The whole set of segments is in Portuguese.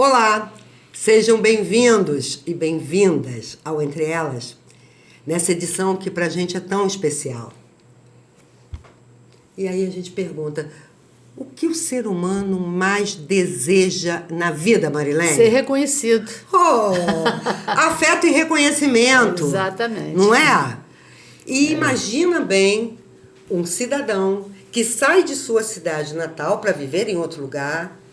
Olá, sejam bem-vindos e bem-vindas ao Entre Elas, nessa edição que pra gente é tão especial. E aí a gente pergunta, o que o ser humano mais deseja na vida, Marilene? Ser reconhecido. Oh, afeto e reconhecimento. Exatamente. Não é? E imagina bem um cidadão que sai de sua cidade natal para viver em outro lugar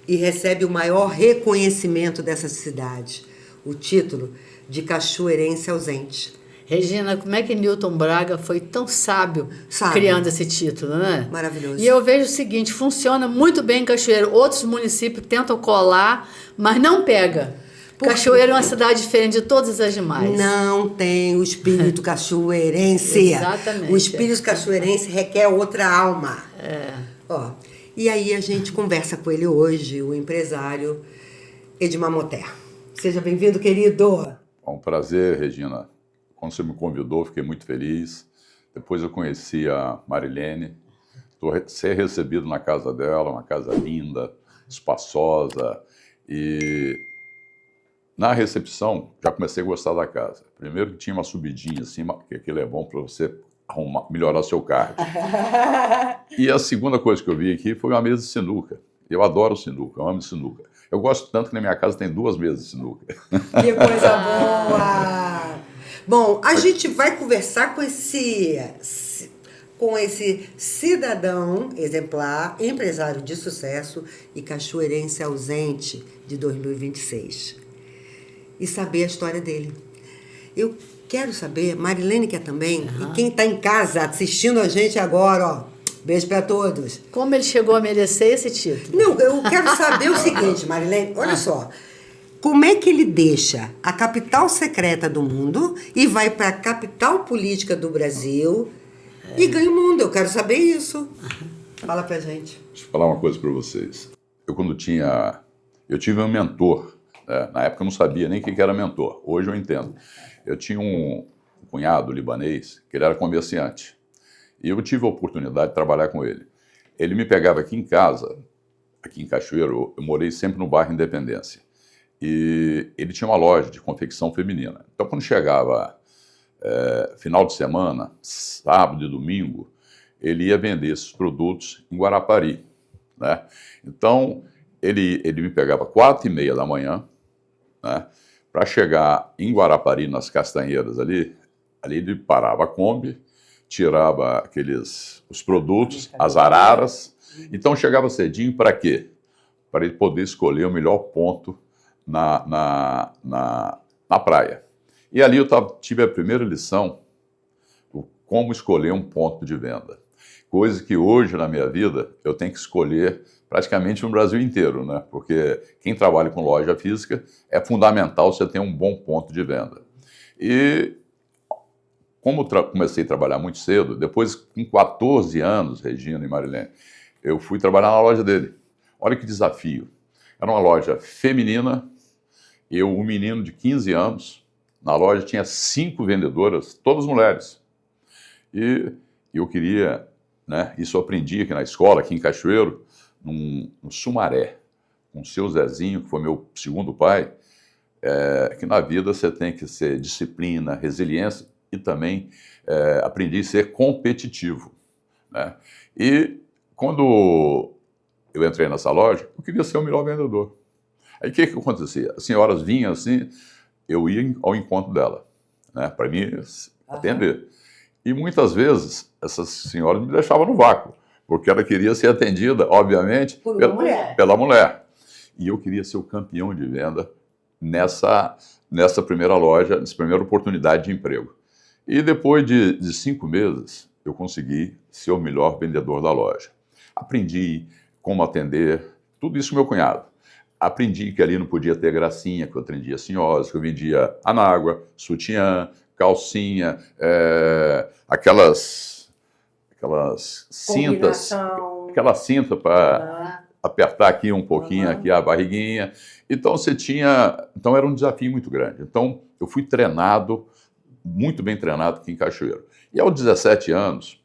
e recebe o maior reconhecimento dessa cidade, o título de cachoeirense ausente. Regina, como é que Newton Braga foi tão sábio criando esse título, né? Maravilhoso. E eu vejo o seguinte, funciona muito bem em Cachoeiro. Outros municípios tentam colar, mas não pega. Cachoeiro é uma cidade diferente de todas as demais. Não tem o espírito cachoeirense. Exatamente. O espírito cachoeirense requer outra alma. É. Ó, e aí a gente conversa com ele hoje, o empresário Edmar Motter. Seja bem-vindo, querido. É um prazer, Regina. Quando você me convidou, fiquei muito feliz. Depois eu conheci a Marilene. Estou ser recebido na casa dela, uma casa linda, espaçosa. E na recepção, já comecei a gostar da casa. Primeiro que tinha uma subidinha assim, que aquilo é bom para você melhorar seu carro. E a segunda coisa que eu vi aqui foi uma mesa de sinuca. Eu adoro sinuca, eu amo sinuca. Eu gosto tanto que na minha casa tem 2 mesas de sinuca. Que coisa boa! Bom, a gente vai conversar com esse cidadão exemplar, empresário de sucesso e cachoeirense ausente de 2026. E saber a história dele. Eu quero saber, Marilene quer também, e quem está em casa assistindo a gente agora, ó, beijo para todos. Como ele chegou a merecer esse título? Não, eu quero saber o seguinte, Marilene, olha só. Como é que ele deixa a capital secreta do mundo e vai para a capital política do Brasil e ganha o mundo? Eu quero saber isso. Fala pra gente. Deixa eu falar uma coisa para vocês. Eu tive um mentor. Né? Na época eu não sabia nem o que era mentor. Hoje eu entendo. Eu tinha um cunhado libanês que ele era comerciante. E eu tive a oportunidade de trabalhar com ele. Ele me pegava aqui em casa, aqui em Cachoeiro, eu morei sempre no bairro Independência. E ele tinha uma loja de confecção feminina. Então, quando chegava final de semana, sábado e domingo, ele ia vender esses produtos em Guarapari. Né? Então, ele me pegava 4h30 da manhã, né? Para chegar em Guarapari, nas Castanheiras ali ele parava a Kombi, tirava os produtos, as araras. Então, chegava cedinho para quê? Para ele poder escolher o melhor ponto na praia. E ali eu tive a primeira lição do como escolher um ponto de venda. Coisa que hoje na minha vida eu tenho que escolher praticamente no Brasil inteiro, né? Porque quem trabalha com loja física é fundamental você ter um bom ponto de venda. E como comecei a trabalhar muito cedo, depois com 14 anos, Regina e Marilene, eu fui trabalhar na loja dele. Olha que desafio. Era uma loja feminina. Eu, um menino de 15 anos, na loja tinha 5 vendedoras, todas mulheres. E eu queria, né, isso eu aprendi aqui na escola, aqui em Cachoeiro, no Sumaré, com o seu Zezinho, que foi meu segundo pai, que na vida você tem que ser disciplina, resiliência e também aprendi a ser competitivo. Né? E quando eu entrei nessa loja, eu queria ser o melhor vendedor. Aí o que acontecia? As senhoras vinham assim, eu ia ao encontro dela, né, para me atender. E muitas vezes essas senhoras me deixavam no vácuo, porque ela queria ser atendida, obviamente, pela mulher. E eu queria ser o campeão de venda nessa primeira loja, nessa primeira oportunidade de emprego. E depois de 5 meses, eu consegui ser o melhor vendedor da loja. Aprendi como atender, tudo isso com meu cunhado. Aprendi que ali não podia ter gracinha, que eu atendia senhoras, que eu vendia anágua, sutiã, calcinha, aquelas cintas, aquela cinta para apertar aqui um pouquinho aqui a barriguinha. Então então era um desafio muito grande. Então eu fui treinado, muito bem treinado aqui em Cachoeiro. E aos 17 anos,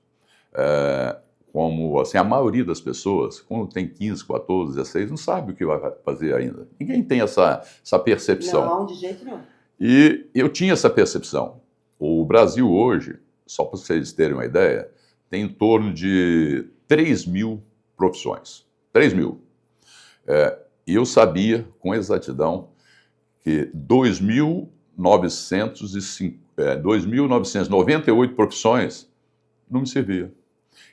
como assim, a maioria das pessoas, quando tem 15, 14, 16, não sabe o que vai fazer ainda. Ninguém tem essa percepção. Não, de jeito nenhum. E eu tinha essa percepção. O Brasil hoje, só para vocês terem uma ideia, tem em torno de 3 mil profissões. 3 mil. E eu sabia com exatidão que 2.998 profissões não me servia.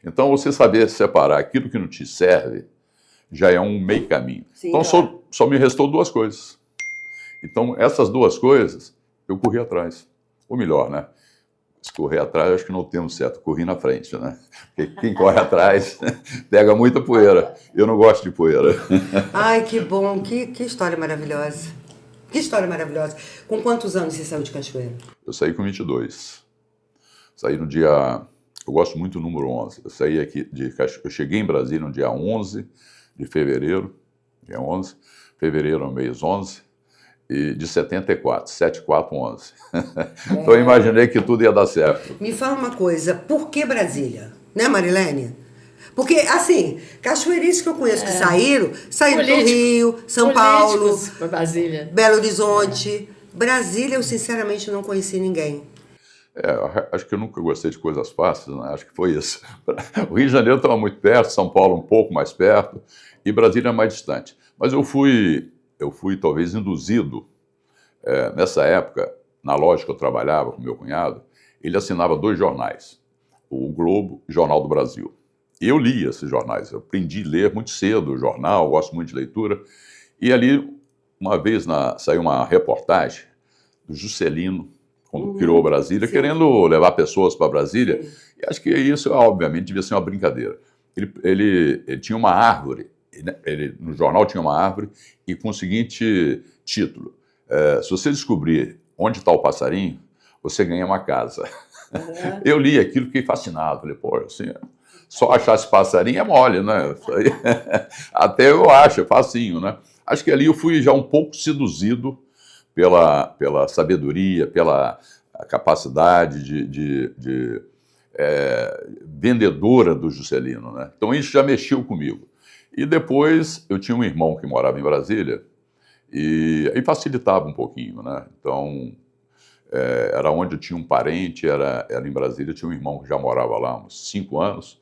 Então, você saber separar aquilo que não te serve já é um meio caminho. Sim, então, claro. só me restou 2 coisas. Então, essas 2 coisas, eu corri atrás. Ou melhor, né? Se correr atrás, acho que não temos certo. Corri na frente, né? Porque quem corre atrás pega muita poeira. Eu não gosto de poeira. Ai, que bom. Que história maravilhosa. Que história maravilhosa. Com quantos anos você saiu de Cachoeira? Eu saí com 22. Saí no dia... Eu gosto muito do número 11. Eu saí aqui eu cheguei em Brasília no dia 11 de fevereiro. Dia 11. Fevereiro, mês 11. E de 74, 7411. Então eu imaginei que tudo ia dar certo. Me fala uma coisa, por que Brasília? Né, Marilene? Porque, assim, cachoeirenses que eu conheço que saíram do Rio, São Paulo, para Brasília. Belo Horizonte. Brasília, eu sinceramente não conheci ninguém. Acho que eu nunca gostei de coisas fáceis, né? Acho que foi isso. O Rio de Janeiro estava muito perto, São Paulo um pouco mais perto, e Brasília mais distante. Mas eu fui talvez induzido, nessa época, na loja que eu trabalhava com meu cunhado, ele assinava 2 jornais, o Globo e o Jornal do Brasil. E eu lia esses jornais, eu aprendi a ler muito cedo o jornal, gosto muito de leitura, e ali, uma vez, saiu uma reportagem do Juscelino, quando criou Brasília, sim, querendo levar pessoas para Brasília, sim. E acho que isso, obviamente, devia ser uma brincadeira. Ele tinha uma árvore, no jornal tinha uma árvore, e com o seguinte título: se você descobrir onde está o passarinho, você ganha uma casa. Uhum. Eu li aquilo, fiquei fascinado, falei, pô, assim, só achar esse passarinho é mole, né? Até eu acho, é facinho, né? Acho que ali eu fui já um pouco seduzido pela sabedoria, pela capacidade de vendedora do Juscelino, né? Então isso já mexeu comigo. E depois eu tinha um irmão que morava em Brasília e aí facilitava um pouquinho, né? Então era onde eu tinha um parente, era em Brasília, eu tinha um irmão que já morava lá há uns 5 anos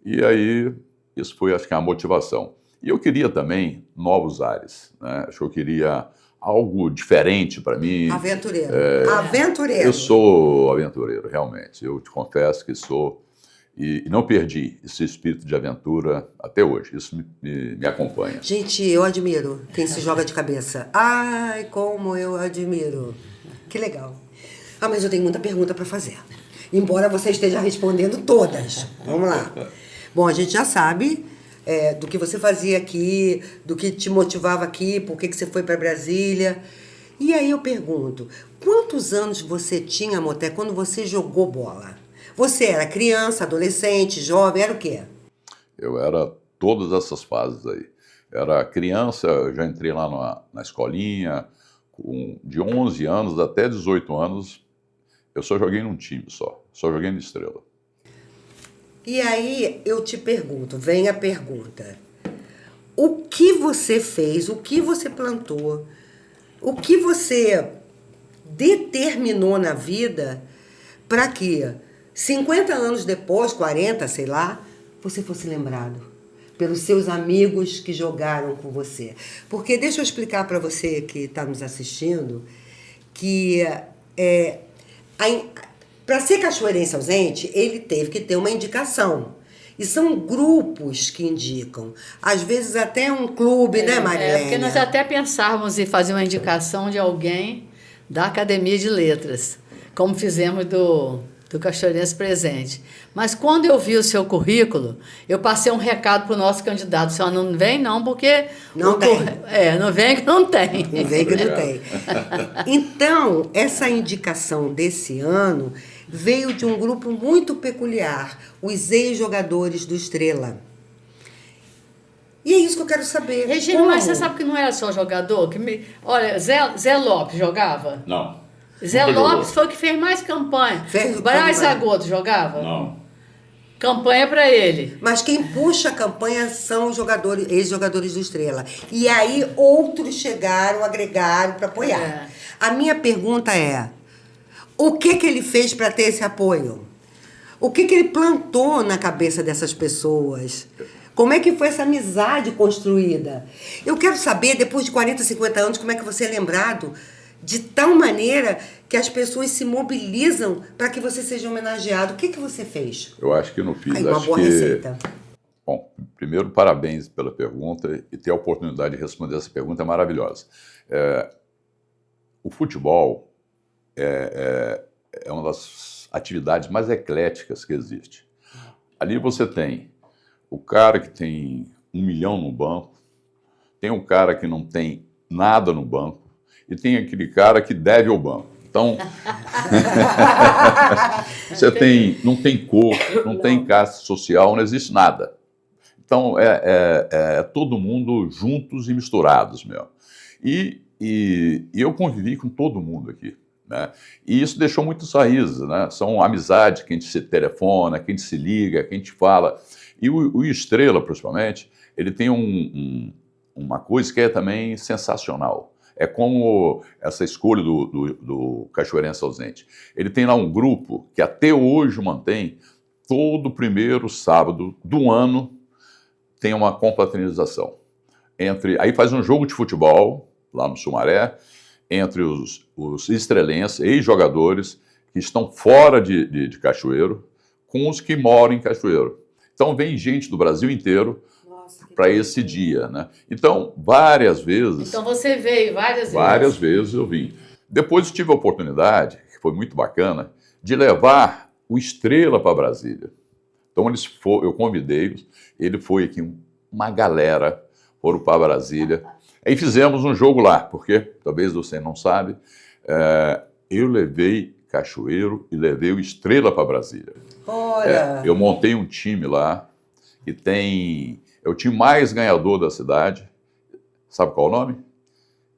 e aí isso foi, acho que, a motivação. E eu queria também novos ares, né? Acho que eu queria algo diferente para mim. Aventureiro. Aventureiro. Eu sou aventureiro, realmente. Eu te confesso que sou. E não perdi esse espírito de aventura até hoje. Isso me acompanha. Gente, eu admiro quem se joga de cabeça. Ai, como eu admiro. Que legal. Mas eu tenho muita pergunta para fazer. Embora você esteja respondendo todas. Vamos lá. Bom, a gente já sabe do que você fazia aqui, do que te motivava aqui, por que você foi para Brasília. E aí eu pergunto, quantos anos você tinha, Moté, quando você jogou bola? Você era criança, adolescente, jovem, era o quê? Eu era todas essas fases aí. Era criança, eu já entrei lá na escolinha, de 11 anos até 18 anos, eu só joguei num time só joguei no Estrela. E aí eu te pergunto, vem a pergunta, o que você fez, o que você plantou, o que você determinou na vida para que 50 anos depois, 40, sei lá, você fosse lembrado pelos seus amigos que jogaram com você? Porque deixa eu explicar para você que está nos assistindo que para ser cachoeirense ausente, ele teve que ter uma indicação. E são grupos que indicam. Às vezes até um clube, né, Marilene? Porque nós até pensávamos em fazer uma indicação de alguém da Academia de Letras, como fizemos do Cachoeirense Presente. Mas quando eu vi o seu currículo, eu passei um recado para o nosso candidato. O senhor não vem não, porque... Não tem. Não vem que não tem. Não vem que não tem. Então, essa indicação desse ano veio de um grupo muito peculiar, os ex-jogadores do Estrela. E é isso que eu quero saber. Regina, como? mas você sabe que não era só jogador? Olha, Zé Lopes jogava? Não. Zé Lopes foi o que fez mais campanha. Braz Zagoto jogava? Não. campanha para ele. Mas quem puxa a campanha são os jogadores, ex-jogadores do Estrela. E aí outros chegaram, agregaram para apoiar. É. A minha pergunta é, o que ele fez para ter esse apoio? O que ele plantou na cabeça dessas pessoas? Como é que foi essa amizade construída? Eu quero saber, depois de 40, 50 anos, como é que você é lembrado de tal maneira que as pessoas se mobilizam para que você seja homenageado. O que você fez? Eu acho que não fiz. Aí, uma acho boa que... receita. Bom, primeiro, parabéns pela pergunta e ter a oportunidade de responder essa pergunta é maravilhosa. O futebol é uma das atividades mais ecléticas que existe. Ali você tem o cara que tem 1 milhão no banco, tem o cara que não tem nada no banco e tem aquele cara que deve ao banco. Então, você não tem cor, não tem classe social, não existe nada. Então, é todo mundo juntos e misturados mesmo. E eu convivi com todo mundo aqui, né? E isso deixou muitas raízes, né? São amizades que a gente se telefona, que a gente se liga, que a gente fala. E o Estrela, principalmente, ele tem uma coisa que é também sensacional. É como essa escolha do Cachoeirense Ausente. Ele tem lá um grupo que até hoje mantém, todo primeiro sábado do ano, tem uma confraternização. Aí faz um jogo de futebol, lá no Sumaré, entre os estrelenses, ex-jogadores, que estão fora de Cachoeiro, com os que moram em Cachoeiro. Então vem gente do Brasil inteiro para esse dia, né? Então, várias vezes... Então você veio várias vezes? Várias vezes eu vim. Depois eu tive a oportunidade, que foi muito bacana, de levar o Estrela para Brasília. Então eu convidei-os, ele foi aqui, uma galera foram para Brasília. Aí fizemos um jogo lá, porque, talvez você não sabe, eu levei Cachoeiro e levei o Estrela para Brasília. Olha! Eu montei um time lá, que é o time mais ganhador da cidade. Sabe qual é o nome?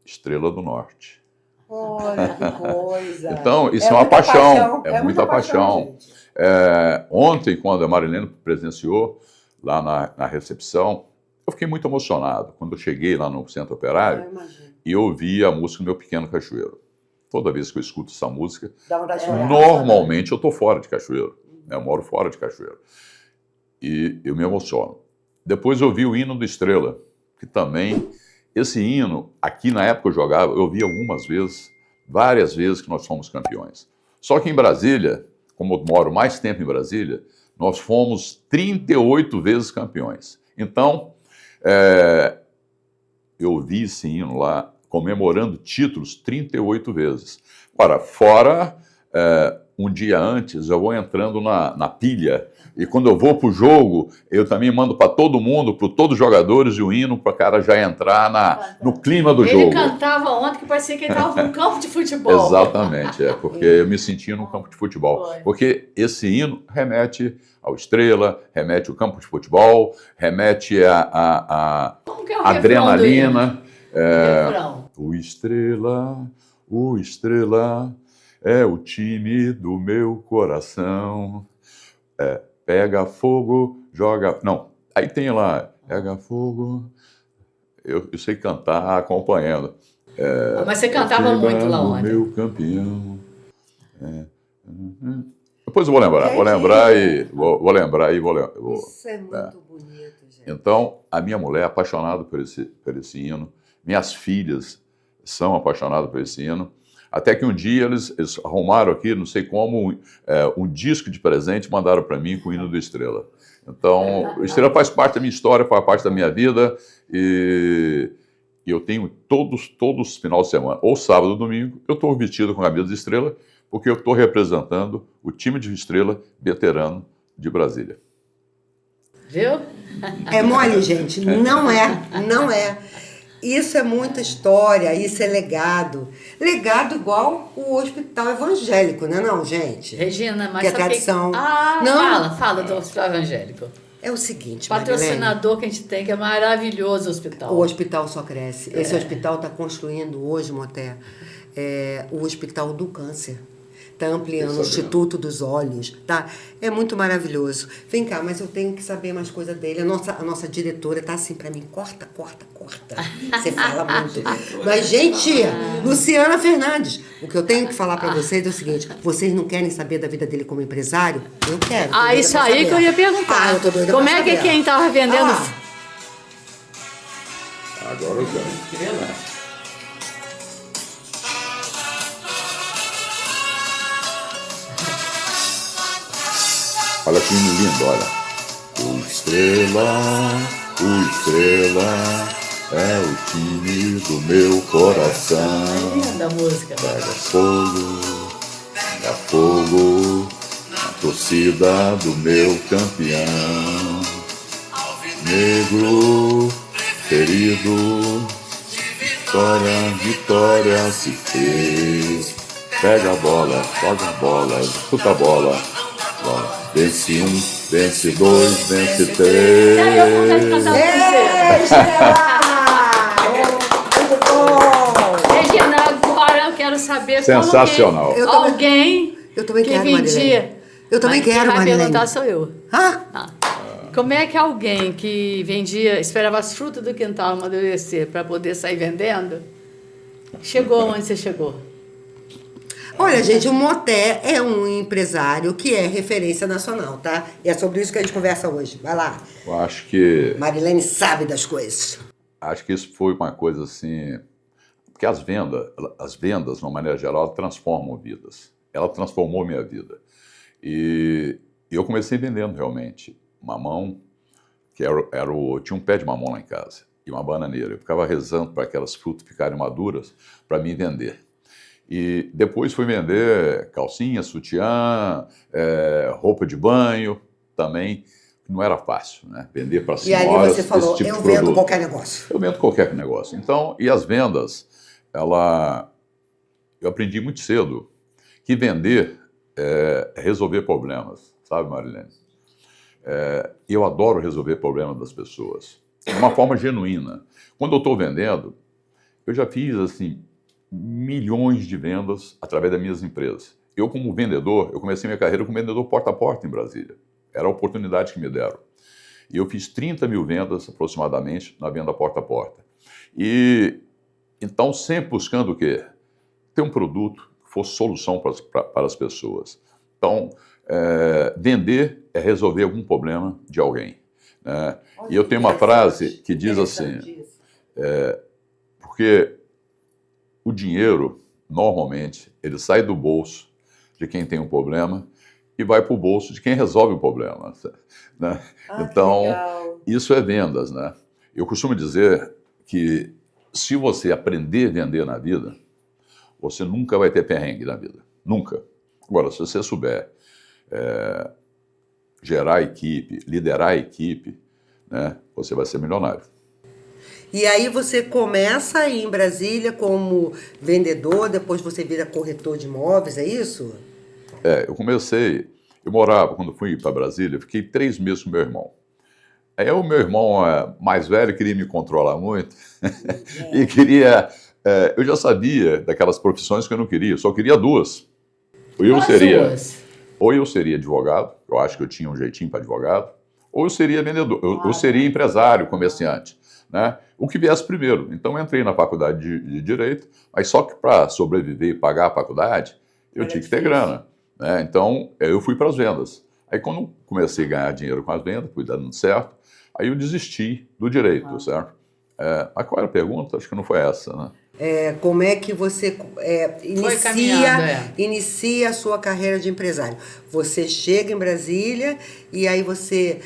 Estrela do Norte. Olha que coisa! Então, isso é uma paixão. É muita paixão. Ontem, quando a Marilene presenciou lá na recepção, eu fiquei muito emocionado quando eu cheguei lá no Centro Operário e eu ouvi a música do Meu Pequeno Cachoeiro. Toda vez que eu escuto essa música, normalmente eu estou fora de Cachoeiro. Eu moro fora de Cachoeiro. E eu me emociono. Depois eu vi o hino do Estrela, que também, esse hino, aqui na época eu jogava, eu vi algumas vezes, várias vezes que nós fomos campeões. Só que em Brasília, como eu moro mais tempo em Brasília, nós fomos 38 vezes campeões. Então, eu vi esse hino lá, comemorando títulos 38 vezes. Ora, fora, um dia antes, eu vou entrando na pilha, e quando eu vou para o jogo, eu também mando para todo mundo, para todos os jogadores, o hino, para o cara já entrar no clima do jogo. Ele cantava ontem que parecia que ele estava num campo de futebol. Exatamente, porque eu me sentia num campo de futebol. Porque esse hino remete ao Estrela, remete ao campo de futebol, remete a Como que é o adrenalina. Refrão. O Estrela é o time do meu coração. Pega fogo, joga... Não, aí tem lá, pega fogo... Eu sei cantar acompanhando. Mas você cantava muito lá ontem. Meu campeão. Depois eu vou lembrar e vou. Isso é muito bonito, gente. Então, a minha mulher é apaixonada por esse hino. Minhas filhas são apaixonadas por esse hino. Até que um dia eles arrumaram aqui, não sei como, um disco de presente, mandaram para mim com o hino do Estrela. Então, o Estrela faz parte da minha história, faz parte da minha vida, e eu tenho todos os finais de semana, ou sábado ou domingo, eu estou vestido com a camisa de Estrela, porque eu estou representando o time de Estrela veterano de Brasília. Viu? É mole, gente? Não é. Isso é muita história, isso é legado. Legado igual o hospital evangélico, né não, gente? Regina, mas que é só tradição. Fala do hospital evangélico. É o seguinte, patrocinador que a gente tem, que é maravilhoso o hospital. O hospital só cresce. Esse hospital está construindo hoje, Moté, o Hospital do Câncer. Está ampliando o Instituto dos Olhos, tá? É muito maravilhoso. Vem cá, mas eu tenho que saber mais coisa dele. A nossa diretora tá assim para mim, corta. Você fala muito. Mas, gente, Luciana Fernandes, o que eu tenho que falar para vocês é o seguinte, vocês não querem saber da vida dele como empresário? Eu quero. Isso aí que eu ia perguntar. Eu tô doida Como pra é que saber. quem estava vendendo... Agora eu quero. Olha que lindo, olha. O Estrela é o time do meu coração. Linda a música. Pega fogo, na torcida do meu campeão. Negro, ferido, vitória se fez. Pega a bola, joga a bola, disputa a bola. Vence um, vence dois, vence três. Regina, agora eu quero saber Sensacional. como que alguém Eu também que quero, vendia... Marilene. Eu também Mas quem quero, vai Marilene. perguntar sou eu. Ah, Como é que alguém que vendia, esperava as frutas do quintal amadurecer para poder sair vendendo, chegou onde você chegou? olha, gente, o Moté é um empresário que é referência nacional, tá? E é sobre isso que a gente conversa hoje. Vai lá. Eu acho que Marilene sabe das coisas. isso foi uma coisa assim, porque as vendas, de uma maneira geral, transformam vidas. Ela transformou minha vida. E eu comecei vendendo realmente mamão, tinha um pé de mamão lá em casa e uma bananeira. Eu ficava rezando para aquelas frutas ficarem maduras para mim vender. E depois fui vender calcinha, sutiã, roupa de banho também. Não era fácil, né? Vender para E senhoras aí você falou, esse tipo eu de vendo produto. qualquer negócio. Eu vendo qualquer negócio. Então, e as vendas, eu aprendi muito cedo que vender é resolver problemas, sabe, Marilene? Eu adoro resolver problemas das pessoas, de uma forma genuína. Quando eu estou vendendo, eu já fiz, assim, milhões de vendas através das minhas empresas. Eu, como vendedor, eu comecei minha carreira como vendedor porta a porta em Brasília. Era a oportunidade que me deram. E eu fiz 30 mil vendas, aproximadamente, na venda porta a porta. E, então, sempre buscando o quê? Ter um produto que fosse solução para as pessoas. Então, vender é resolver algum problema de alguém, né? E eu tenho uma frase que diz assim, porque o dinheiro, normalmente, ele sai do bolso de quem tem um problema e vai para o bolso de quem resolve o problema, né? Então, isso é vendas, né? Eu costumo dizer que se você aprender a vender na vida, você nunca vai ter perrengue na vida. Nunca. Agora, se você souber gerar equipe, liderar a equipe, né, você vai ser milionário. E aí você começa aí em Brasília como vendedor, depois você vira corretor de imóveis, é isso? Eu morava, quando fui para Brasília, eu fiquei 3 meses com meu irmão. Aí o meu irmão mais velho queria me controlar muito e queria... eu já sabia daquelas profissões que eu não queria, eu só queria 2. Ou eu seria advogado, eu acho que eu tinha um jeitinho para advogado, ou eu seria vendedor, eu seria empresário, comerciante, né? O que viesse primeiro. Então eu entrei na faculdade de Direito, mas só que para sobreviver e pagar a faculdade, eu tinha que ter grana, né? Então eu fui para as vendas. Aí quando eu comecei a ganhar dinheiro com as vendas, fui dando certo, aí eu desisti do direito, certo? Mas qual era a pergunta? Acho que não foi essa, né? Como é que você inicia a sua carreira de empresário? Você chega em Brasília e aí você,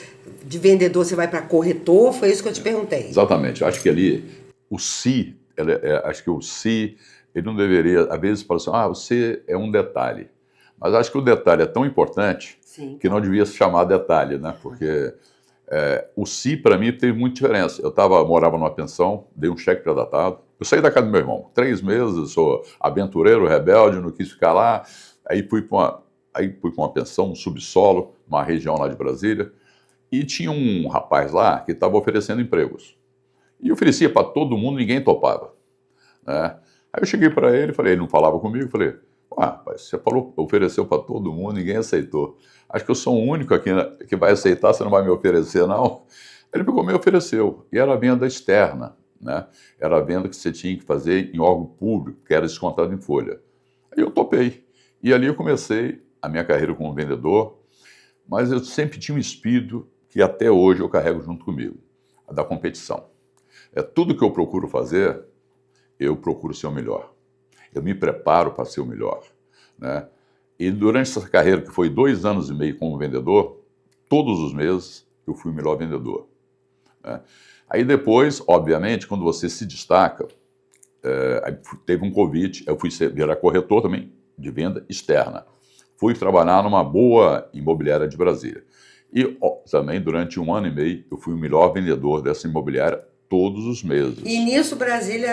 de vendedor, você vai para corretor? Foi isso que eu te perguntei. Exatamente. Eu acho que ali, o se, acho que o se, ele não deveria, às vezes, falar assim, você é um detalhe. Mas acho que o detalhe é tão importante que não devia se chamar detalhe, né? Porque o se, para mim, teve muita diferença. Eu morava numa pensão, dei um cheque pré-datado. Eu saí da casa do meu irmão, 3 meses, sou aventureiro, rebelde, não quis ficar lá. Aí fui para uma pensão, um subsolo, numa região lá de Brasília. E tinha um rapaz lá que estava oferecendo empregos. E oferecia para todo mundo, ninguém topava, né? Aí eu cheguei para ele, falei, ele não falava comigo, falei, rapaz, você falou, ofereceu para todo mundo, ninguém aceitou. Acho que eu sou o único aqui que vai aceitar, você não vai me oferecer, não? Ele pegou e me ofereceu. E era a venda externa, né? Era a venda que você tinha que fazer em órgão público, que era descontado em folha. Aí eu topei. E ali eu comecei a minha carreira como vendedor, mas eu sempre tinha um espírito que até hoje eu carrego junto comigo, a da competição. Tudo que eu procuro fazer, eu procuro ser o melhor. Eu me preparo para ser o melhor, né? E durante essa carreira, que foi 2 anos e meio como vendedor, todos os meses eu fui o melhor vendedor, né? Aí depois, obviamente, quando você se destaca, teve um convite, eu fui virar corretor também, de venda externa. Fui trabalhar numa boa imobiliária de Brasília. E também, durante 1 ano e meio, eu fui o melhor vendedor dessa imobiliária todos os meses. E nisso Brasília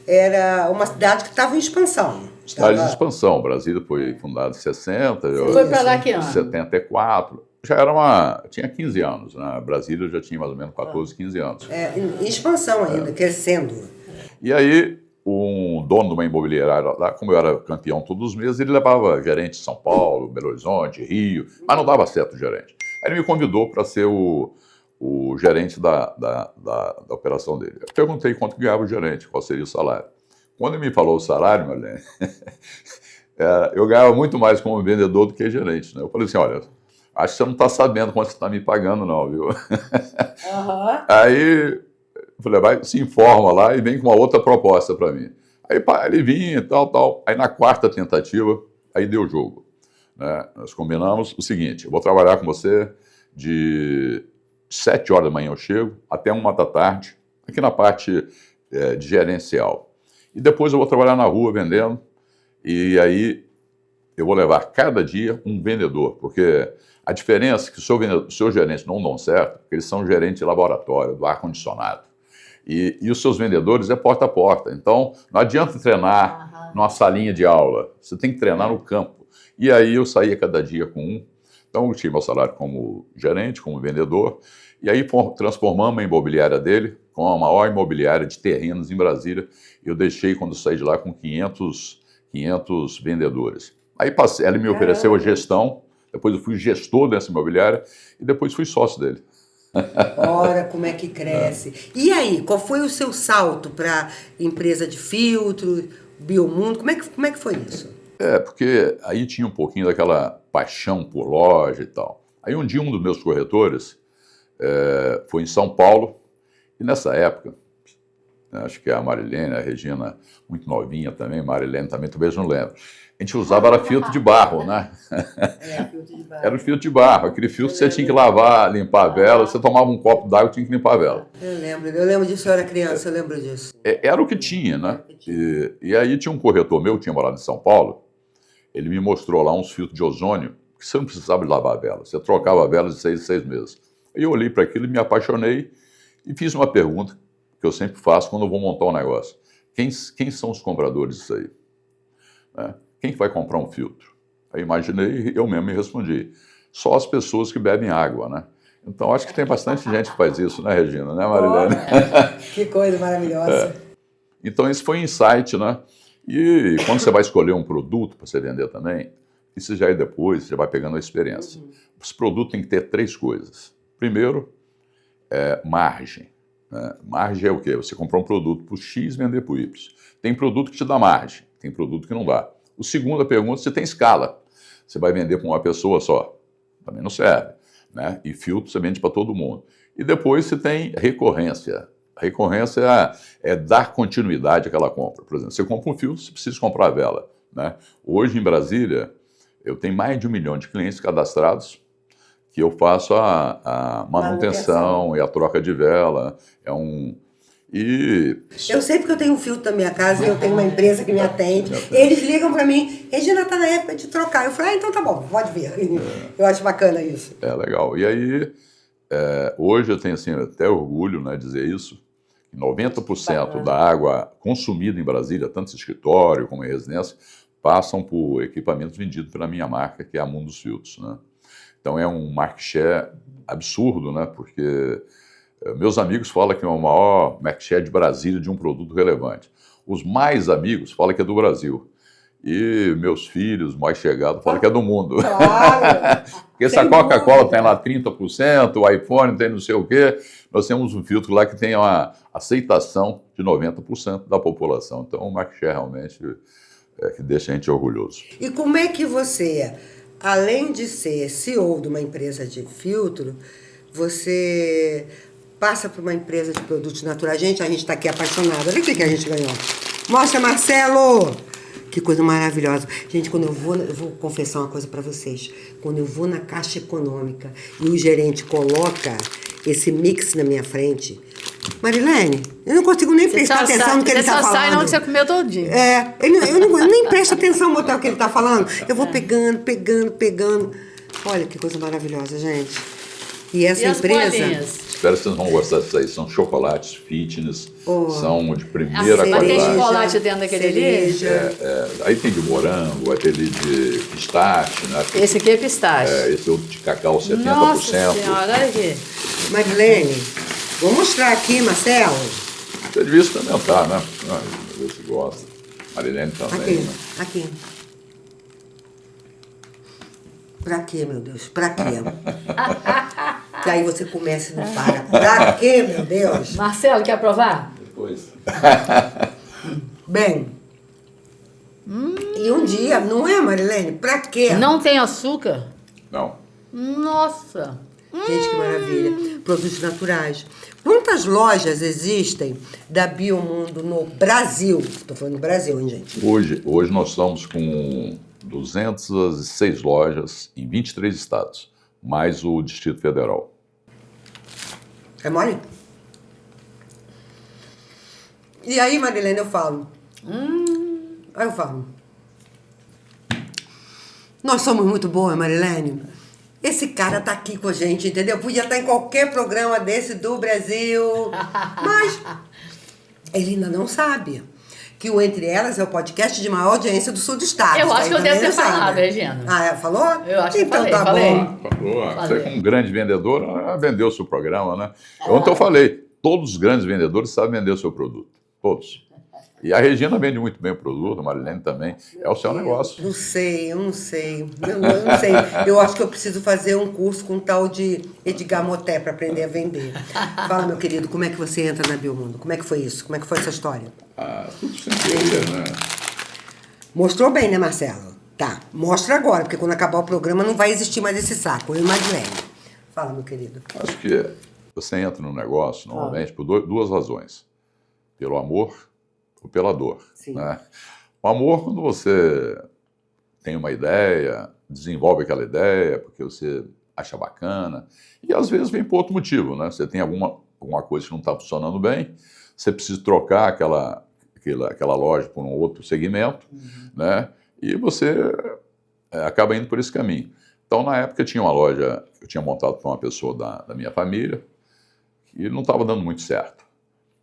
era uma cidade que estava em expansão. Cidade de expansão. Brasília foi fundada em 60. Você foi para lá que ano? 74. Já era tinha 15 anos, né? Brasília já tinha mais ou menos 14, 15 anos. Em expansão ainda, crescendo. E aí, um dono de uma imobiliária lá, como eu era campeão todos os meses, ele levava gerente de São Paulo, Belo Horizonte, Rio, mas não dava certo o gerente. Aí ele me convidou para ser o gerente da operação dele. Eu perguntei quanto ganhava o gerente, qual seria o salário. Quando ele me falou o salário, Marlene, eu ganhava muito mais como vendedor do que gerente, né? Eu falei assim, olha, acho que você não está sabendo quanto você está me pagando não, viu? Aí eu falei, vai, se informa lá e vem com uma outra proposta para mim. Aí ele vinha e tal. Aí na 4ª tentativa, aí deu jogo, né? Nós combinamos o seguinte, eu vou trabalhar com você de 7 horas da manhã eu chego, até 1 da tarde, aqui na parte de gerencial. E depois eu vou trabalhar na rua vendendo, e aí eu vou levar cada dia um vendedor, porque a diferença é que os seus gerentes não dão certo, porque eles são gerentes de laboratório, do ar-condicionado. E os seus vendedores é porta a porta. Então, não adianta treinar numa salinha de aula, você tem que treinar no campo. E aí eu saía cada dia com um. Então, eu tinha meu salário como gerente, como vendedor, e aí transformamos a imobiliária dele com a maior imobiliária de terrenos em Brasília. Eu deixei, quando eu saí de lá, com 500 vendedores. Aí ele me ofereceu a gestão, depois eu fui gestor dessa imobiliária e depois fui sócio dele. Ora, como é que cresce. E aí, qual foi o seu salto para empresa de filtro, Biomundo? Como é que foi isso? Porque aí tinha um pouquinho daquela paixão por loja e tal. Aí um dia um dos meus corretores foi em São Paulo, e nessa época, acho que a Marilene, a Regina, muito novinha também, Marilene também, talvez não lembro, a gente usava era filtro de barro, né? Filtro de barro. Era o filtro de barro, aquele filtro que você tinha que lavar, limpar a vela, você tomava um copo d'água e tinha que limpar a vela. Eu lembro disso, eu era criança, eu lembro disso. Era o que tinha, né? E aí tinha um corretor meu, que tinha morado em São Paulo, ele me mostrou lá uns filtros de ozônio, que você não precisava lavar a vela, você trocava a vela de 6 em 6 meses. Aí eu olhei para aquilo e me apaixonei e fiz uma pergunta que eu sempre faço quando eu vou montar um negócio. Quem são os compradores disso aí? Né? Quem que vai comprar um filtro? Aí imaginei, eu mesmo me respondi. Só as pessoas que bebem água, né? Então acho que tem bastante gente que faz isso, né, Regina? Né, Marilene? Que coisa maravilhosa. Então esse foi um insight, né? E quando você vai escolher um produto para você vender também, isso já é depois, você vai pegando a experiência. Esse produto tem que ter 3 coisas. Primeiro, margem. Né? Margem é o quê? Você comprar um produto por X e vender por Y. Tem produto que te dá margem, tem produto que não dá. O segunda pergunta, você tem escala. Você vai vender para uma pessoa só, também não serve, né? E filtro você vende para todo mundo. E depois você tem recorrência. A recorrência é dar continuidade àquela compra. Por exemplo, você compra um filtro, você precisa comprar a vela, né? Hoje em Brasília, eu tenho mais de 1 milhão de clientes cadastrados que eu faço a manutenção e a troca de vela. Eu sei porque eu tenho um filtro na minha casa e eu tenho uma empresa que me atende. Eles ligam para mim, Regina, tá na época de trocar. Eu falei, então tá bom, pode vir. Eu acho bacana isso. Legal. E aí, hoje eu tenho assim, até orgulho, né, dizer isso, que 90% da água consumida em Brasília, tanto em escritório como em residência, passam por equipamentos vendidos pela minha marca, que é a Mundus Filtros, né? Então é um market share absurdo, né? Porque meus amigos falam que é o maior market share de Brasília de um produto relevante. Os mais amigos falam que é do Brasil. E meus filhos mais chegados falam que é do mundo. Claro. Porque se a Sem Coca-Cola dúvida. tem lá 30%, o iPhone tem não sei o quê, nós temos um filtro lá que tem uma aceitação de 90% da população. Então, o Mark Share realmente é que deixa a gente orgulhoso. E como é que você, além de ser CEO de uma empresa de filtro, você passa para uma empresa de produtos naturais? A gente está aqui apaixonado. Olha o que a gente ganhou. Mostra, Marcelo! Que coisa maravilhosa. Gente, quando eu vou confessar uma coisa para vocês. Quando eu vou na Caixa Econômica e o gerente coloca esse mix na minha frente, Marilene, eu não consigo nem prestar atenção no que ele está falando. Você só sai na hora que você comeu todinho. Eu nem presto atenção no que ele está falando. Eu vou pegando. Olha que coisa maravilhosa, gente. E essa E as empresa... bolinhas? Espero que vocês vão gostar disso aí. São chocolates fitness, são de primeira Mas tem qualidade. chocolate dentro daquele ali? cereja. Aí tem de morango, aquele de pistache, né? Esse aqui é pistache. Esse outro de cacau 70%. Nossa senhora, olha aqui. Marilene, vou mostrar aqui, Marcelo. Você devia experimentar, né? Ver se gosta. Marilene também. Aqui, Né? aqui. Pra quê, meu Deus? Pra quê? Que aí você começa e não para. Pra quê, meu Deus? Marcelo, quer provar? Depois. Bem, e um dia, não é, Marilene? Pra quê? Não tem açúcar? Não. Nossa. Gente, que maravilha. Produtos naturais. Quantas lojas existem da Biomundo no Brasil? Estou falando no Brasil, hein, gente? Hoje nós estamos com 206 lojas em 23 estados, mais o Distrito Federal. É mole? E aí, Marilene, eu falo. Aí eu falo. Nós somos muito boas, Marilene. Esse cara tá aqui com a gente, entendeu? Podia estar em qualquer programa desse do Brasil. Mas ele ainda não sabe que o Entre Elas é o podcast de maior audiência do sul do estado. Eu acho que eu Também devo ter não sabe. falado, Regina. Ah, ela falou? Eu acho que então falei, falei. bom. Falou, você Falei. como grande vendedor, vendeu o seu programa, né? Ontem eu falei, todos os grandes vendedores sabem vender o seu produto. Todos. E a Regina vende muito bem o produto, a Marilene também. É o seu negócio. Eu não sei. Eu não sei. Eu acho que eu preciso fazer um curso com um tal de Edgar Moté para aprender a vender. Fala, meu querido, como é que você entra na Biomundo? Como é que foi isso? Como é que foi essa história? Tudo sem querer, né? Mostrou bem, né, Marcelo? Tá, mostra agora, porque quando acabar o programa não vai existir mais esse saco. Eu e Marilene. Fala, meu querido. Acho que você entra no negócio, normalmente, por duas razões. Pelo amor ou pela dor. Sim. Né? O amor, quando você tem uma ideia, desenvolve aquela ideia, porque você acha bacana, e às vezes vem por outro motivo, né? Você tem alguma coisa que não está funcionando bem, você precisa trocar aquela loja por um outro segmento, né? E você acaba indo por esse caminho. Então, na época, tinha uma loja que eu tinha montado para uma pessoa da minha família, e não estava dando muito certo.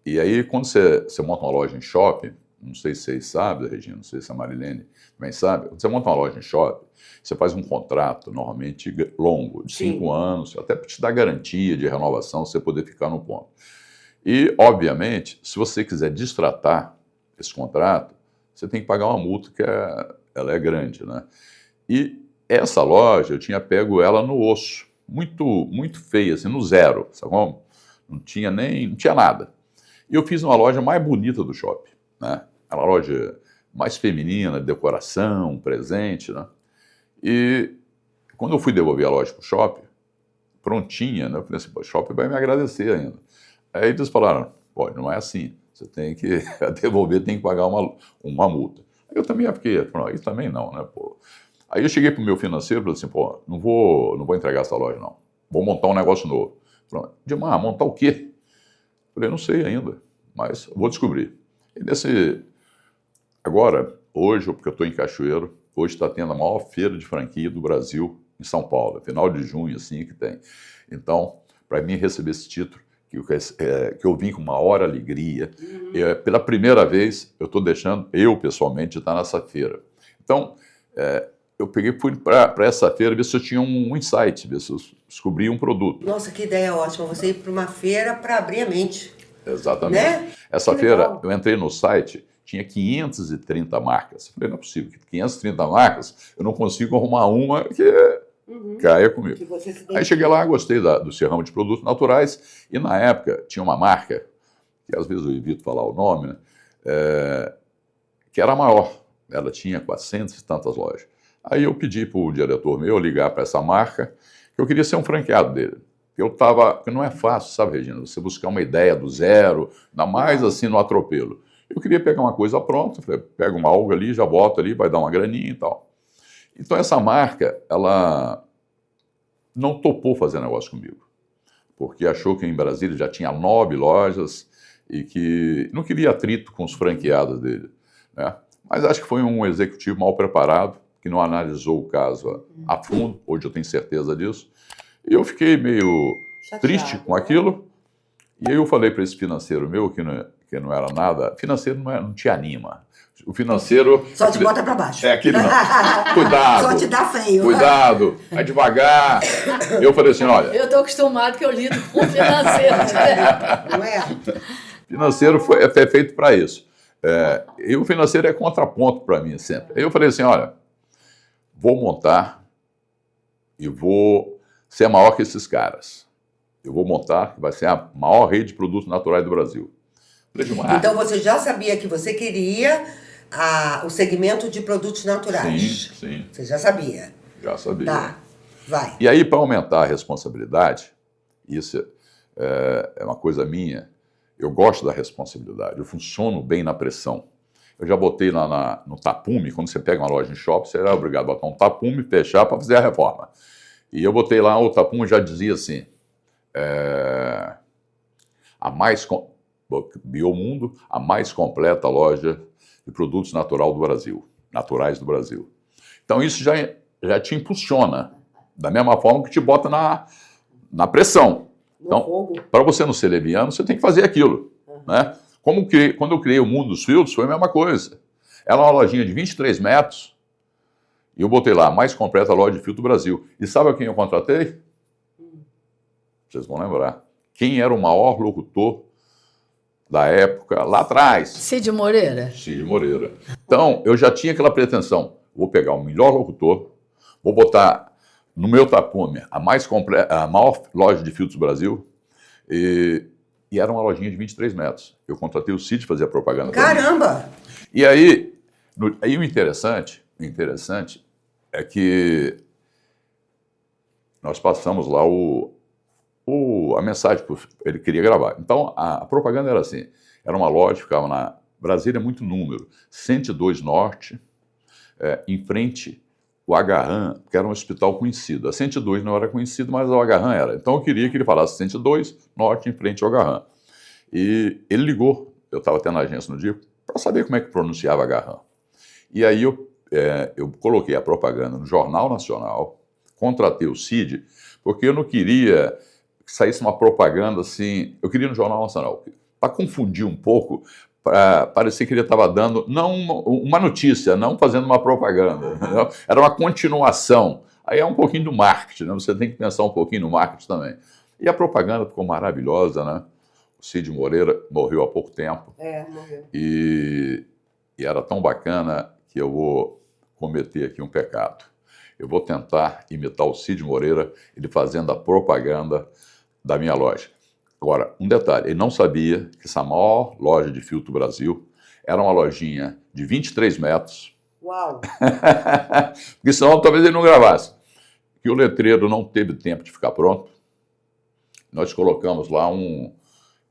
E aí, quando você monta uma loja em shopping, não sei se vocês sabem, Regina, não sei se a Marilene também sabe, quando você monta uma loja em shopping, você faz um contrato, normalmente longo, de 5 anos, até para te dar garantia de renovação, você poder ficar no ponto. E, obviamente, se você quiser destratar esse contrato, você tem que pagar uma multa que ela é grande, né? E essa loja, eu tinha pego ela no osso, muito, muito feia, assim, no zero, sabe como? Não tinha nada. E eu fiz uma loja mais bonita do shopping, né? Uma loja mais feminina, de decoração, presente, né? E quando eu fui devolver a loja para o shopping, prontinha, né? Eu falei assim, pô, o shopping vai me agradecer ainda. Aí eles falaram, pô, não é assim, você tem que devolver, tem que pagar uma multa. Aí eu também fiquei, falei, isso também não, né, pô? Aí eu cheguei para o meu financeiro e falei assim, pô, não vou entregar essa loja, não. Vou montar um negócio novo. Falei, Dimar, montar o quê? Falei, não sei ainda, mas vou descobrir. E agora, hoje, porque eu estou em Cachoeiro, hoje está tendo a maior feira de franquia do Brasil em São Paulo, final de junho, assim, que tem. Então, para mim receber esse título, que eu vim com maior alegria, pela primeira vez, eu estou deixando, eu pessoalmente, estar nessa feira. Então, eu fui para essa feira ver se eu tinha um insight, ver se eu descobri um produto. Nossa, que ideia ótima, você ir para uma feira para abrir a mente. Exatamente. Né? Essa Que feira, legal. eu entrei no site, tinha 530 marcas. Eu falei, não é possível, 530 marcas, eu não consigo arrumar uma que caia comigo. Que você se Aí cheguei lá, gostei do seu ramo de produtos naturais, e na época tinha uma marca, que às vezes eu evito falar o nome, né, que era a maior. Ela tinha 400 e tantas lojas. Aí eu pedi para o diretor meu ligar para essa marca, que eu queria ser um franqueado dele. Porque não é fácil, sabe, Regina, você buscar uma ideia do zero, ainda mais assim no atropelo. Eu queria pegar uma coisa pronta, falei, pega uma alga ali, já boto ali, vai dar uma graninha e tal. Então essa marca, ela não topou fazer negócio comigo, porque achou que em Brasília já tinha 9 lojas e que não queria atrito com os franqueados dele, né? Mas acho que foi um executivo mal preparado, que não analisou o caso a fundo, hoje eu tenho certeza disso, e eu fiquei meio triste com aquilo, e aí eu falei para esse financeiro meu, que não era nada, financeiro não te anima. O financeiro... Só te bota para baixo. Aquele não. Cuidado. Só te dá feio. Cuidado, vai devagar. Eu falei assim, olha... Eu estou acostumado que eu lido com financeiro direto. Não é? Financeiro é feito para isso. E o financeiro é contraponto para mim sempre. Aí eu falei assim, olha, vou montar e vou ser maior que esses caras. Eu vou montar, que vai ser a maior rede de produtos naturais do Brasil. Então você já sabia que você queria o segmento de produtos naturais? Sim. Você já sabia? Já sabia. Tá, vai. E aí, para aumentar a responsabilidade, isso é uma coisa minha, eu gosto da responsabilidade, eu funciono bem na pressão. Eu já botei lá no tapume, quando você pega uma loja em shopping, você era obrigado a botar um tapume, fechar para fazer a reforma. E eu botei lá, o tapume já dizia assim, Biomundo, a mais completa loja de produtos naturais do Brasil. Então isso já te impulsiona, da mesma forma que te bota na pressão. Então, para você não ser leviano, você tem que fazer aquilo, né? Quando eu criei o Mundo dos Filtros, foi a mesma coisa. Era uma lojinha de 23 metros, e eu botei lá, a mais completa loja de filtro do Brasil. E sabe a quem eu contratei? Vocês vão lembrar. Quem era o maior locutor da época, lá atrás? Cid Moreira. Cid Moreira. Então, eu já tinha aquela pretensão. Vou pegar o melhor locutor, vou botar no meu tapume a maior loja de filtros do Brasil, e era uma lojinha de 23 metros. Eu contratei o Cid fazer a propaganda. Caramba! E aí o interessante é que nós passamos lá a mensagem que ele queria gravar. Então, a propaganda era assim, era uma loja, ficava na Brasília, muito número, 102 Norte, em frente o Agarran, que era um hospital conhecido. A 102 não era conhecido, mas o Agarran era. Então, eu queria que ele falasse 102 Norte, em frente ao Agarran. E ele ligou, eu estava até na agência no dia, para saber como é que pronunciava Agarran. E aí eu coloquei a propaganda no Jornal Nacional, contratei o Cid, porque eu não queria que saísse uma propaganda assim, eu queria no Jornal Nacional, para confundir um pouco, para parecer que ele estava dando, não uma notícia, não fazendo uma propaganda, entendeu? Era uma continuação. Aí é um pouquinho do marketing, né? Você tem que pensar um pouquinho no marketing também. E a propaganda ficou maravilhosa, né? O Cid Moreira morreu há pouco tempo. Morreu. E era tão bacana que eu vou cometer aqui um pecado. Eu vou tentar imitar o Cid Moreira, ele fazendo a propaganda da minha loja. Agora, um detalhe, ele não sabia que essa maior loja de filtro do Brasil era uma lojinha de 23 metros. Uau! Porque senão talvez ele não gravasse. Que o letreiro não teve tempo de ficar pronto. Nós colocamos lá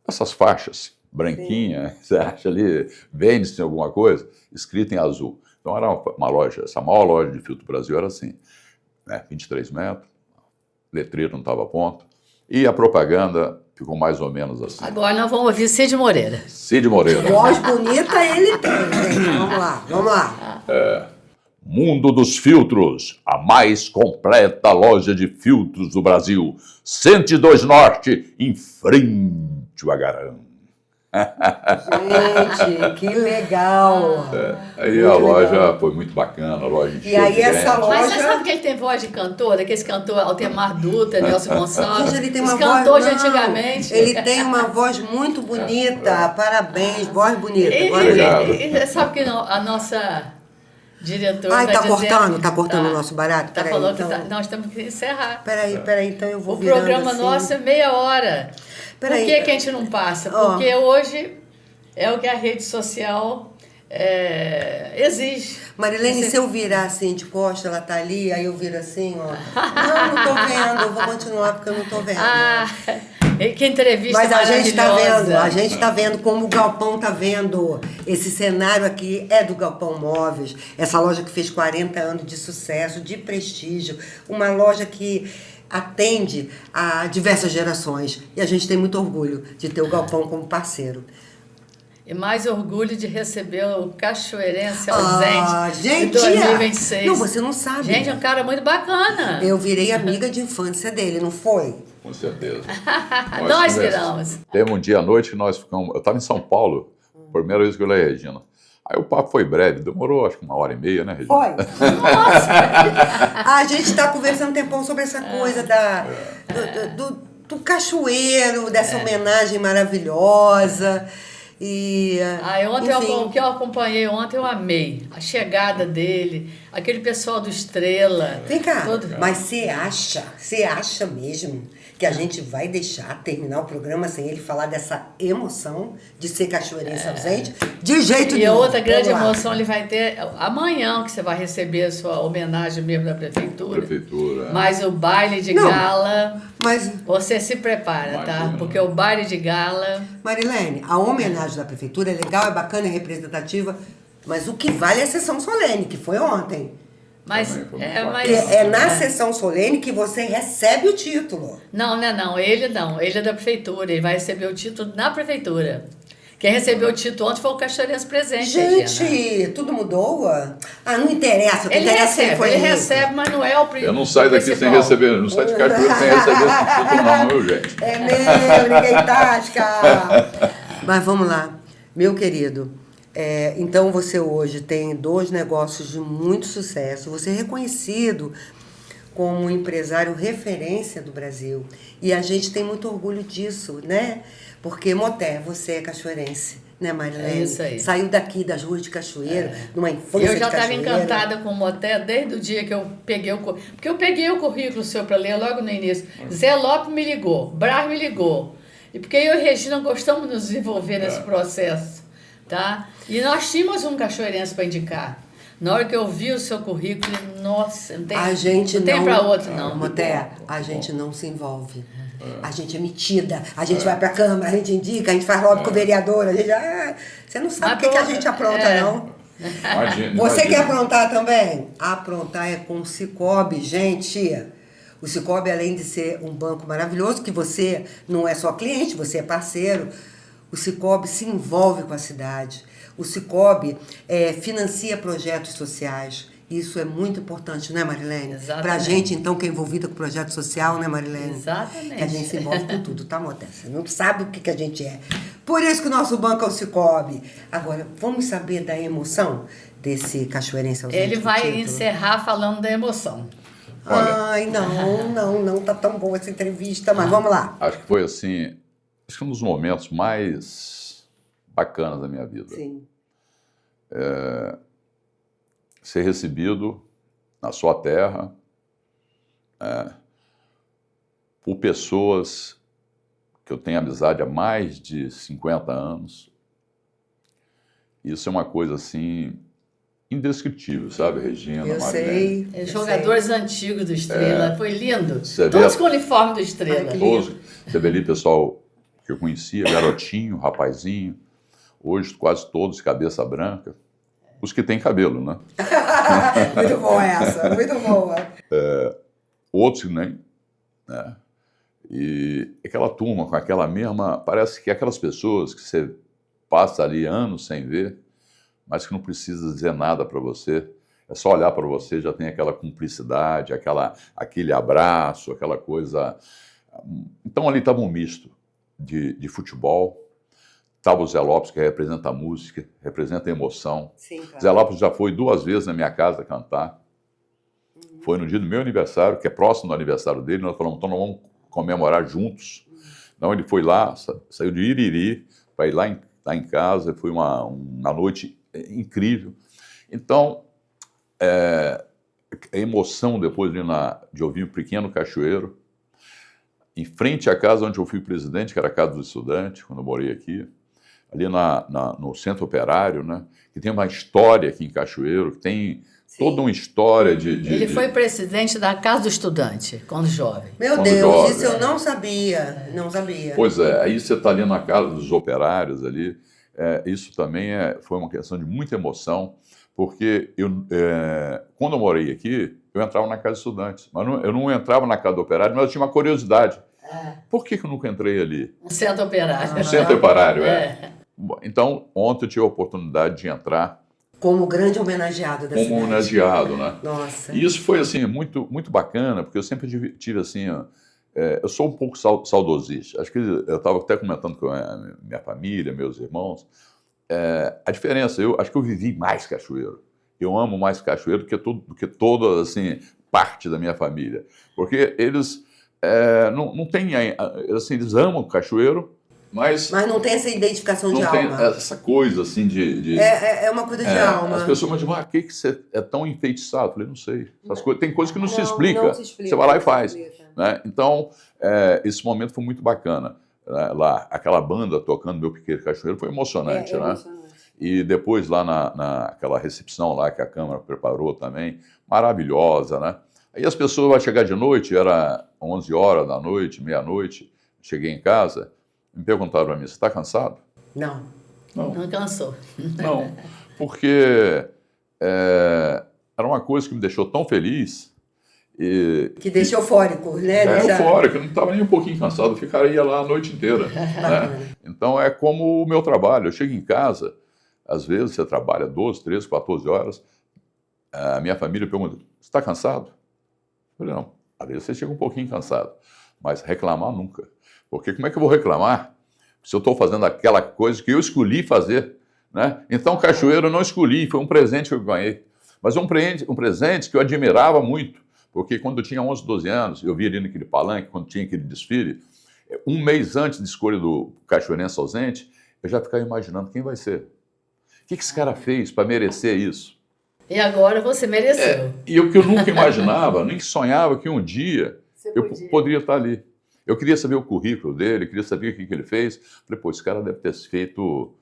essas faixas branquinhas, você acha ali, vende-se alguma coisa, escrito em azul. Então era uma loja, essa maior loja de filtro do Brasil era assim, né, 23 metros, letreiro não estava pronto, e a propaganda ficou mais ou menos assim. Agora nós vamos ouvir Cid Moreira. Cid Moreira. Voz bonita ele tem, gente. Vamos lá. Mundo dos Filtros, a mais completa loja de filtros do Brasil. 102 Norte, em frente ao Agarran. Gente, que legal! Aí Muito a loja legal. foi muito bacana, a loja encheu E aí de essa gente. loja- Mas você sabe que ele tem voz de cantor, daqueles cantores, Altemar Dutra, Nelson Gonçalves, Gente, ele tem os uma cantores voz. de antigamente. Ele tem uma voz muito bonita. Parabéns, voz bonita. E, Voz Obrigado. bonita. sabe que a nossa diretora Ai, tá dizendo- cortando? Tá cortando o nosso barato? Tá Peraí, falando então. que nós temos que encerrar. Peraí, então eu vou O virando programa assim. nosso é meia hora. Peraí. Por que, que a gente não passa? Ó. Porque hoje é o que a rede social exige. Marilene, Você- se eu virar assim de costa, ela tá ali, aí eu viro assim, ó. Não tô vendo, eu vou continuar porque eu não tô vendo. Ah, que entrevista Mas a gente tá maravilhosa. vendo, a gente tá vendo como o Galpão tá vendo. Esse cenário aqui é do Galpão Móveis, essa loja que fez 40 anos de sucesso, de prestígio, uma loja que atende a diversas gerações. E a gente tem muito orgulho de ter o Galpão como parceiro. E mais orgulho de receber o Cachoeirense ausente gente! de 2026. Não, você não sabe. Gente, é um cara muito bacana. Eu virei amiga de infância dele, não foi? Com certeza. Nós conversamos. viramos. Teve um dia à noite que nós ficamos. Eu estava em São Paulo, primeira vez que eu olhei a Regina. Aí o papo foi breve, demorou acho que 1h30, né, Regina? Foi. Nossa! A gente está conversando um tempão sobre essa coisa do cachoeiro, dessa homenagem maravilhosa. E, Ontem enfim, o que eu acompanhei ontem, eu amei. A chegada dele, aquele pessoal do Estrela. Vem cá, todo- mas você acha mesmo que a gente vai deixar terminar o programa sem ele falar dessa emoção de ser cachoeirense ausente? De jeito E nenhum. a outra grande Vamos lá. emoção ele vai ter amanhã, que você vai receber a sua homenagem mesmo da prefeitura. Prefeitura. Mas o baile de Não. gala, Mas, você se prepara, tá? Imagina. Porque o baile de gala. Marilene, a homenagem da prefeitura é legal, é bacana, é representativa, mas o que vale é a sessão solene, que foi ontem. Mas, Também foi muito Porque mas é na sessão solene que você recebe o título. Não, ele não. Ele é da prefeitura. Ele vai receber o título na prefeitura. Quem recebeu o título ontem foi o Cachoeirense Presente. Regina. Gente, tudo mudou? Ah, não interessa. O que Ele interessa é que recebe, foi ele eleito. recebe, mas não é o Eu não saio daqui sem principal. receber, não saio de Cachoeira sem receber esse título, não, viu, gente? É meu, ninguém tasca. Mas vamos lá, meu querido. Então você hoje tem 2 negócios de muito sucesso. Você é reconhecido como um empresário referência do Brasil. E a gente tem muito orgulho disso, né? Porque, Moté, você é cachoeirense, né, Marilene? É isso aí. Saiu daqui das ruas de Cachoeiro, numa infância Eu de já estava cachoeira. encantada com o motel desde o dia que eu peguei o currículo. Porque eu peguei o currículo seu para ler logo no início. Zé Lopes me ligou, Brás me ligou. E porque eu e Regina gostamos de nos envolver nesse processo, tá? E nós tínhamos um cachoeirense para indicar. Na hora que eu vi o seu currículo, eu falei, nossa, não tem, A gente não tem para outro, não. Moté, a gente não se envolve. A gente é metida, a gente vai pra Câmara, a gente indica, a gente faz lobby com o vereador, a gente. Você não sabe Mas o que a pronto, gente apronta, não. Imagina, Você imagina. quer aprontar também? Aprontar é com o Sicoob, gente. O Sicoob, além de ser um banco maravilhoso, que você não é só cliente, você é parceiro, o Sicoob se envolve com a cidade. O Sicoob financia projetos sociais. Isso é muito importante, não é, Marilene? Exatamente. Pra gente, então, que é envolvida com projeto social, né, Marilene? Exatamente. Que a gente se envolve com tudo, tá, Moté? Você não sabe o que a gente é. Por isso que o nosso banco é o Sicoob. Agora, vamos saber da emoção desse cachoeirense ausente Ele do vai título? encerrar falando da emoção. Olha. Ai, não tá tão boa essa entrevista, mas vamos lá. Acho que foi assim, acho que um dos momentos mais bacanas da minha vida. Sim. Ser recebido na sua terra por pessoas que eu tenho amizade há mais de 50 anos. Isso é uma coisa assim indescritível, sabe, Regina, Eu Marilene? sei. Jogadores antigos do Estrela, foi lindo. Você vê Todos a- com o uniforme do Estrela. Ai, que Todos. Você vê ali pessoal que eu conhecia, garotinho, rapazinho, hoje quase todos cabeça branca. Os que têm cabelo, né? Muito boa essa, muito boa. Outros que nem, né? E aquela turma com aquela mesma... Parece que aquelas pessoas que você passa ali anos sem ver, mas que não precisa dizer nada para você. É só olhar para você, já tem aquela cumplicidade, aquele abraço, aquela coisa... Então ali estava um misto de futebol, Estava o Zé Lopes, que representa a música, representa a emoção. Sim, claro. Zé Lopes já foi 2 vezes na minha casa cantar. Foi no dia do meu aniversário, que é próximo do aniversário dele. Nós falamos, então nós vamos comemorar juntos. Então ele foi lá, saiu de Iriri para ir lá em casa. Foi uma noite incrível. Então, a emoção depois de ouvir o Pequeno Cachoeiro, em frente à casa onde eu fui presidente, que era a Casa do Estudante, quando eu morei aqui, ali no Centro Operário, né, que tem uma história aqui em Cachoeiro, que tem toda uma história de... Ele foi presidente da Casa do Estudante, quando jovem. Meu Quando Deus, jovem, isso eu não sabia, não sabia. Pois é, aí você está ali na Casa dos Operários, ali, isso também foi uma questão de muita emoção, porque quando eu morei aqui, eu entrava na Casa dos Estudantes, mas eu não entrava na Casa do Operário, mas eu tinha uma curiosidade. Por que eu nunca entrei ali? No Centro Operário. No Centro Operário, Então, ontem eu tive a oportunidade de entrar Como grande homenageado da cidade. como homenageado, né? Nossa. E isso foi, assim, muito, muito bacana, porque eu sempre tive, assim, eu sou um pouco saudosista. Acho que eu estava até comentando com a minha família, meus irmãos, a diferença, eu acho que eu vivi mais Cachoeiro. Eu amo mais Cachoeiro do que toda, assim, parte da minha família. Porque eles não têm, assim, eles amam Cachoeiro, mas não tem essa identificação de não tem alma. essa coisa, assim, de É uma coisa de alma. as pessoas me dizem, por que você é tão enfeitiçado? Eu falei, não sei. Tem coisas que não se Não explica. se explica, Você vai lá e não se faz. explica. Né? Então, esse momento foi muito bacana. Lá, aquela banda tocando Meu Pequeno Cachoeiro foi emocionante, né? Emocionante. E depois lá naquela recepção lá que a Câmara preparou também, maravilhosa, né? Aí as pessoas vão chegar de noite, era 11 horas da noite, meia-noite, cheguei em casa, me perguntaram para mim, você está cansado? Não. Não cansou. Não, porque era uma coisa que me deixou tão feliz. Que deixa eufórico, né? Eufórico, eu não estava nem um pouquinho cansado, eu ficaria lá a noite inteira. Né? Então é como o meu trabalho, eu chego em casa, às vezes você trabalha 12, 13, 14 horas, a minha família pergunta, você está cansado? Eu falei, não, às vezes você chega um pouquinho cansado, mas reclamar nunca. Porque como é que eu vou reclamar se eu estou fazendo aquela coisa que eu escolhi fazer? Né? Então, Cachoeiro eu não escolhi, foi um presente que eu ganhei. Mas um presente que eu admirava muito, porque quando eu tinha 11, 12 anos, eu via ali naquele palanque, quando tinha aquele desfile, um mês antes da escolha do Cachoeirense Ausente, eu já ficava imaginando quem vai ser. O que esse cara fez para merecer isso? E agora você mereceu. E o que eu nunca imaginava, nem sonhava que um dia eu poderia estar ali. Eu queria saber o currículo dele, queria saber o que ele fez. Falei, pô, esse cara deve ter feito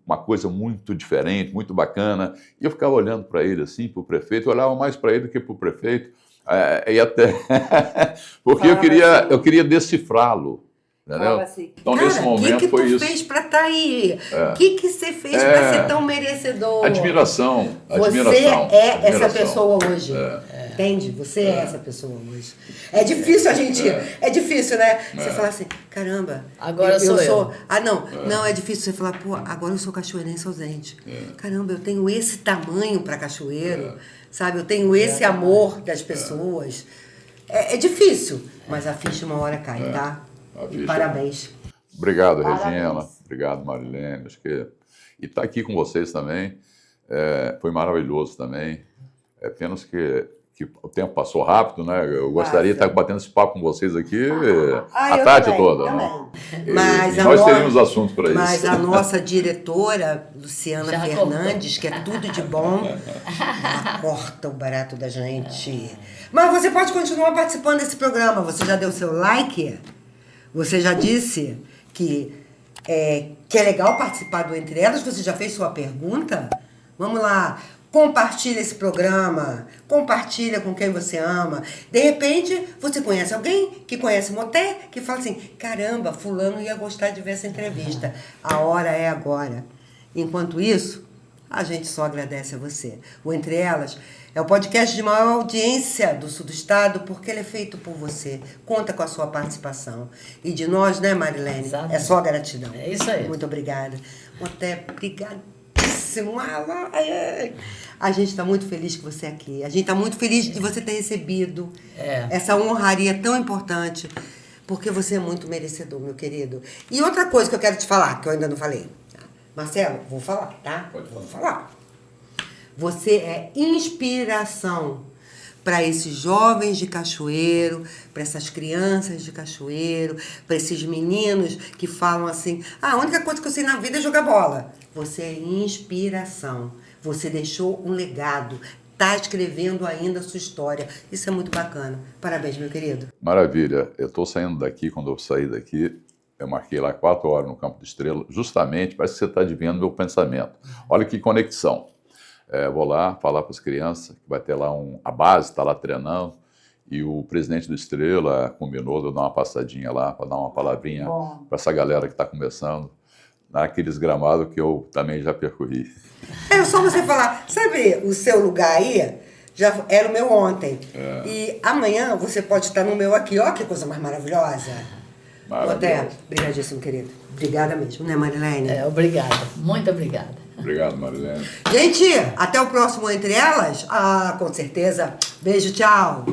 uma coisa muito diferente, muito bacana. E eu ficava olhando para ele assim, para o prefeito, eu olhava mais para ele do que para o prefeito. E até porque eu queria decifrá-lo. Entendeu? Assim, então, cara, nesse momento que foi isso. O que tu fez para estar aí? O que você fez para ser tão merecedor? Admiração. Você é essa pessoa hoje. Entende? Você é essa pessoa hoje. É difícil a gente... É difícil, né? Você falar assim, caramba... Agora sou eu. Não, é difícil você falar, pô, agora eu sou cachoeirense ausente. Caramba, eu tenho esse tamanho para Cachoeiro, sabe? Eu tenho esse amor das pessoas. É difícil, mas a ficha uma hora cai, tá? Parabéns. Obrigado, Regina. Obrigado, Marilene. Acho que... E estar aqui com vocês também foi maravilhoso também. É apenas que o tempo passou rápido, né? Eu gostaria de estar batendo esse papo com vocês aqui a tarde toda. Né? Mas nós teríamos assunto para isso. Mas a nossa diretora, Luciana Fernandes, que é tudo de bom, ela corta o barato da gente. Mas você pode continuar participando desse programa. Você já deu seu like? Você já disse que é legal participar do Entre Elas? Você já fez sua pergunta? Vamos lá. Compartilha esse programa, compartilha com quem você ama. De repente, você conhece alguém que conhece Moté, que fala assim, caramba, fulano ia gostar de ver essa entrevista. A hora é agora. Enquanto isso, a gente só agradece a você. O Entre Elas é o podcast de maior audiência do sul do estado, porque ele é feito por você. Conta com a sua participação. E de nós, né, Marilene? Exato. É só gratidão. É isso aí. Muito obrigada. Moté, obrigadíssimo. A gente está muito feliz que você é aqui. A gente está muito feliz de você ter recebido essa honraria tão importante. porque você é muito merecedor, meu querido. E outra coisa que eu quero te falar, que eu ainda não falei. Marcelo, vou falar, tá? Pode falar. Vou falar. Você é inspiração para esses jovens de Cachoeiro, para essas crianças de Cachoeiro, para esses meninos que falam assim: ah, a única coisa que eu sei na vida é jogar bola. Você é inspiração. Você deixou um legado. Está escrevendo ainda a sua história. Isso é muito bacana. Parabéns, meu querido. Maravilha. Eu estou saindo daqui, quando eu saí daqui, eu marquei lá 4 horas no Campo do Estrela, justamente, parece que você está adivinhando meu pensamento. Olha que conexão. Vou lá falar para as crianças, que vai ter lá a base, está lá treinando, e o presidente do Estrela combinou de eu dar uma passadinha lá, para dar uma palavrinha para essa galera que está começando, naqueles gramados que eu também já percorri. É só você falar, sabe, o seu lugar aí já era o meu ontem. E amanhã você pode estar no meu aqui. Ó, que coisa mais maravilhosa. Até, obrigadíssimo, querido. Obrigada mesmo, né, Marilene? Obrigada. Muito obrigada. Obrigado, Marilene. Gente, até o próximo Entre Elas. Ah, com certeza. Beijo, tchau.